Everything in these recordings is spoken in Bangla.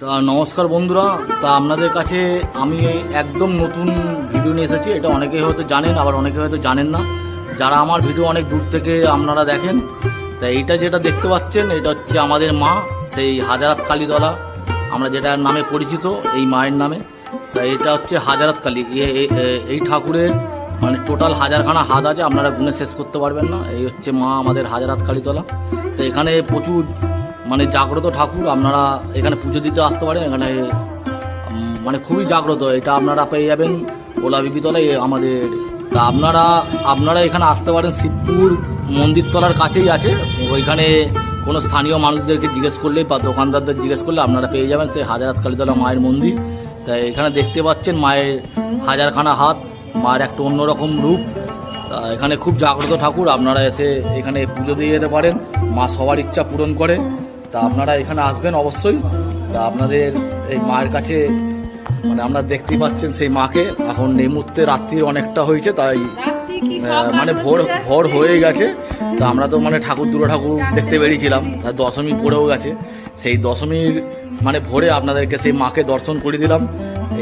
তা নমস্কার বন্ধুরা, তা আপনাদের কাছে আমি একদম নতুন ভিডিও নিয়ে এসেছি। এটা অনেকে হয়তো জানেন, আবার অনেকে হয়তো জানেন না। যারা আমার ভিডিও অনেক দূর থেকে আপনারা দেখেন, তা এইটা যেটা দেখতে পাচ্ছেন এটা হচ্ছে আমাদের মা, সেই হাজারাত কালীতলা আমরা যেটার নামে পরিচিত, এই মায়ের নামে। তা এটা হচ্ছে হাজারাত কালী। এই ঠাকুরের মানে টোটাল হাজারখানা হাত আছে, আপনারা গুণে শেষ করতে পারবেন না। এই হচ্ছে মা আমাদের হাজারাত কালীতলা। তো এখানে প্রচুর মানে জাগ্রত ঠাকুর, আপনারা এখানে পুজো দিতে আসতে পারেন। এখানে মানে খুবই জাগ্রত, এটা আপনারা পেয়ে যাবেন ওলা বিবিতলায় আমাদের। তা আপনারা এখানে আসতে পারেন, শিবপুর মন্দিরতলার কাছেই আছে। ওইখানে কোনো স্থানীয় মানুষদেরকে জিজ্ঞেস করলেই বা দোকানদারদের জিজ্ঞেস করলে আপনারা পেয়ে যাবেন সেই হাজারাত কালীতলা মায়ের মন্দির। তাই এখানে দেখতে পাচ্ছেন মায়ের হাজারখানা হাত, মায়ের একটা অন্যরকম রূপ। এখানে খুব জাগ্রত ঠাকুর, আপনারা এসে এখানে পুজো দিয়ে যেতে পারেন। মা সবার ইচ্ছা পূরণ করে। তা আপনারা এখানে আসবেন অবশ্যই। তা আপনাদের এই মায়ের কাছে মানে আপনারা দেখতেই পাচ্ছেন সেই মাকে। এখন এই মুহূর্তে রাত্রির অনেকটা হয়েছে, তাই মানে ভোর হয়ে গেছে। তা আমরা তো মানে দুটো ঠাকুর দেখতে বেরিয়েছিলাম, দশমী পড়েও গেছে। সেই দশমীর মানে ভোরে আপনাদেরকে সেই মাকে দর্শন করে দিলাম।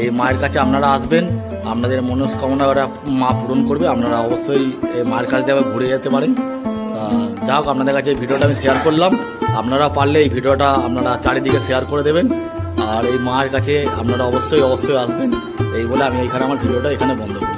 এই মায়ের কাছে আপনারা আসবেন, আপনাদের মনস্কামনা ওরা মা পূরণ করবে। আপনারা অবশ্যই এই মায়ের কাছ দিয়ে আবার ঘুরে যেতে পারেন। যা হোক, আপনাদের কাছে এই ভিডিওটা আমি শেয়ার করলাম। আপনারা পারলে এই ভিডিওটা আপনারা চারিদিকে শেয়ার করে দেবেন। আর এই মায়ের কাছে আপনারা অবশ্যই আসবেন। এই বলে আমি এখানে আমার ভিডিওটা এখানে বন্ধ করি।